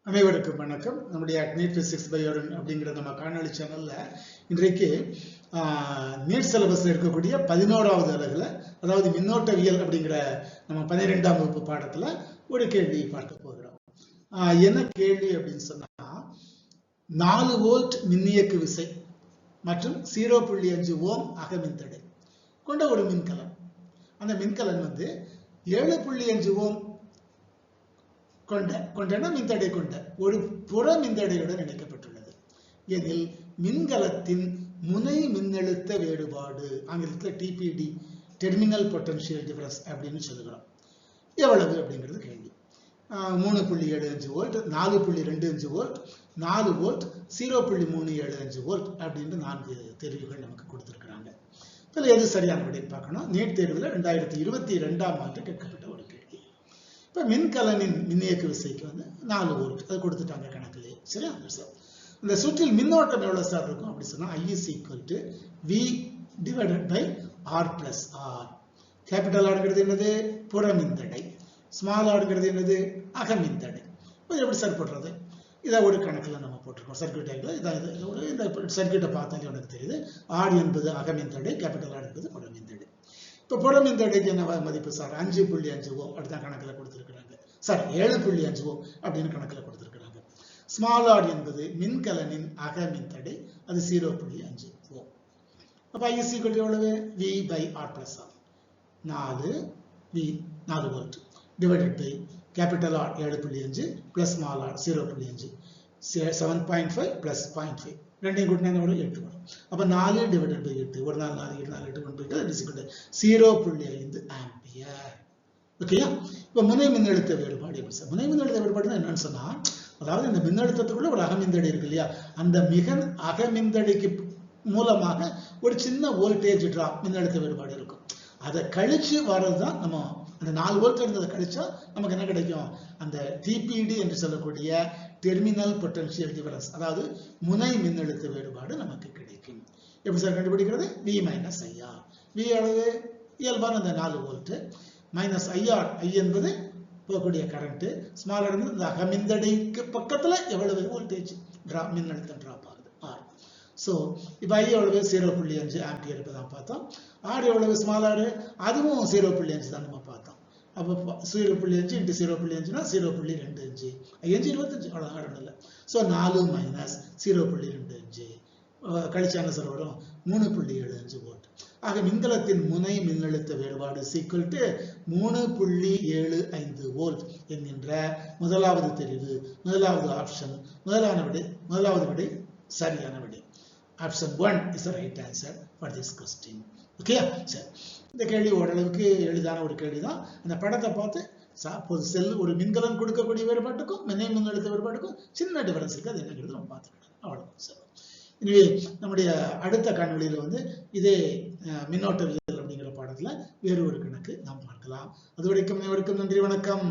அனைவருக்கும் வணக்கம். நம்முடைய நீட் பிசிக்ஸ் பை அருண் அப்படிங்கிற நம்ம காணொலி சேனல்ல இன்றைக்கு நீட் சிலபஸ்ல இருக்கக்கூடிய 11வது அலகுல, அதாவது மின்னோட்டவியல் அப்படிங்கிற நம்ம 12ஆம் வகுப்பு பாடத்துல ஒரு கேள்வியை பார்க்க போகிறோம். என்ன கேள்வி அப்படின்னு சொன்னா, 4 வோல்ட் மின்னியக்கு விசை மற்றும் 0.5 ஓம் அகமின்தடை கொண்ட ஒரு மின்கலன். அந்த மின்கலன் 7.5 ஓம் கொண்ட மின்தடை கொண்ட ஒரு புற மின்தடையுடன் இணைக்கப்பட்டுள்ளது எனில் மின்கலத்தின் முனை மின்னழுத்த வேறுபாடு, ஆங்கிலத்தில் டிபிடி, டெர்மினல் பொட்டன்ஷியல் டிஃபரன்ஸ் அப்படின்னு சொல்லுகிறோம், எவ்வளவு அப்படிங்கிறது கேள்வி. 3.75 வோல்ட், 4.25 வோல்ட், 4 வோல்ட், 0.375 வோல்ட் அப்படின்னு 4 தெரிவுகள் நமக்கு கொடுத்திருக்கிறாங்க. இதுல எது சரியான விடை பார்க்கணும். நீட் தேர்வில் 2022ஆம் ஆண்டு கேட்கப்பட்ட ஒரு கேள்வி. இப்ப மின்கலனின் மின்னியக்கு விசைக்கு 4 வோல்ட் அது கொடுத்துட்டாங்க கணக்கிலே, சரியா? இந்த சுற்றில் மின்னோட்டம் எவ்வளவு சார் இருக்கும் அப்படி சொன்னா, I is equal to V divided by R plus R. Capital ஆடுங்கிறது என்னது? புற மின்தடை. ஸ்மால் ஆடுங்கிறது என்னது? அகமின்தடை. எப்படி சார் போடுறது? இதை ஒரு கணக்கில் நம்ம போட்டிருக்கோம் சர்க்கியூட் டைப்ல. இந்த சர்க்கியூட்டை பார்த்தாலே உனக்கு தெரியுது. ஆர் என்பது அகமின்தடை, கேபிட்டல் ஆர் என்பது புற மின்தடை. இப்ப புற மின்தடைக்கு என்ன மதிப்பு சார்? 5.5 ஓம் அப்படிதான் கணக்கில் கொடுத்திருக்கிறாங்க. சார் 7.5 ஓம் அப்படின்னு கணக்கில் கொடுத்திருக்கிறாங்க. ஸ்மால் ஆர் என்பது மின்கலனின் அகமின்தடை, அது 0.5 ஓம். அப்ப I is equal to எவ்வளவு? V by R plus R. 4 volt divided by capital R 7.5 plus small R 0.5, 7.5 plus 0.5 ரெண்டையும் கூட்டினா ஒரு 8 வரும். அப்ப 4 டிவைடட் பை 8, ஒரு நாள் 4, 8, 4, 8, 0.5 ஆம்பியர். ஓகேயா? இப்ப முனை மின்னழுத்த வேறுபாடு எப்படி சார்? முனை மின்னழுத்த வேறுபாடு என்னன்னு சொன்னா, அதாவது இந்த மின்னழுத்தத்துக்குள்ள ஒரு அகமின்தடை இருக்கு இல்லையா, அந்த அகமின்தடைக்கு மூலமாக ஒரு சின்ன வோல்டேஜ் டிராப், மின்னழுத்த வேறுபாடு இருக்கும். அதை கழிச்சு வர்றதுதான் நம்ம அந்த 4 வோல்ட் இருந்ததை கழிச்சா நமக்கு என்ன கிடைக்கும்? அந்த டிபிடி என்று சொல்லக்கூடிய டெர்மினல் பொட்டன்ஷியல் டிஃபரன்ஸ், அதாவது முனை மின்னழுத்த வேறுபாடு நமக்கு கிடைக்கும். எப்படி சார் கண்டுபிடிக்கிறது? V minus IR. V அளவு இயல்பான அந்த 4 வோல்ட் மைனஸ் ஐஆர், ஐ என்பது போகக்கூடிய கரண்ட், ஸ்மால் என்பது இந்த அகமின்தடைக்கு பக்கத்துல எவ்வளவு வோல்டேஜ் டிராப், மின்னழுத்தம் டிராப் ஆகுது, ஆர். சோ இப்ப ஐ எவ்வளவு? 0.5 ஆம்பியர் இப்பதான் பார்த்தோம். ஆர் எவ்வளவு? ஸ்மால் ஆர், அதுவும் 0.5 தான் நம்ம பார்த்தோம். அப்போ 0.5 இன்ட்டு 0.5னா 0.25, 5 25, அவ்வளவுதான் இல்லை. ஸோ 4 மைனஸ் 0.25 கழிச்சா என்ன சார் வரும்? 3.75 வோல்ட். ஆக மின்கலத்தின் முனை மின்னழுத்த வேறுபாடு சீக்குவல் டு 3.75 வோல்ட் என்கின்ற முதலாவது தெரிவு, முதலாவது ஆப்ஷன், முதலாவது விடை சரியான விடை. Option 1 is the right answer for this question. Okay, சரி. இந்த கேள்வி ஓரளவுக்கு எளிதான ஒரு கேள்விதான். அந்த படத்தை பார்த்து செல் ஒரு மின்கலன் கொடுக்கக்கூடிய வேறுபாட்டுக்கும் முனை மின்னழுத்த வேறுபாட்டுக்கும் சின்ன டிஃபரன்ஸ் இருக்கு, அது என்னங்கிறது நம்ம பார்த்துக்கலாம். அவ்வளவுதான் சார். எனவே நம்முடைய அடுத்த காணொளியில இதே மின்னோட்டவியல் அப்படிங்கிற பாடத்துல வேறு ஒரு கணக்கு நாம் பார்க்கலாம். அது வரைக்கும் அனைவருக்கும் நன்றி, வணக்கம்.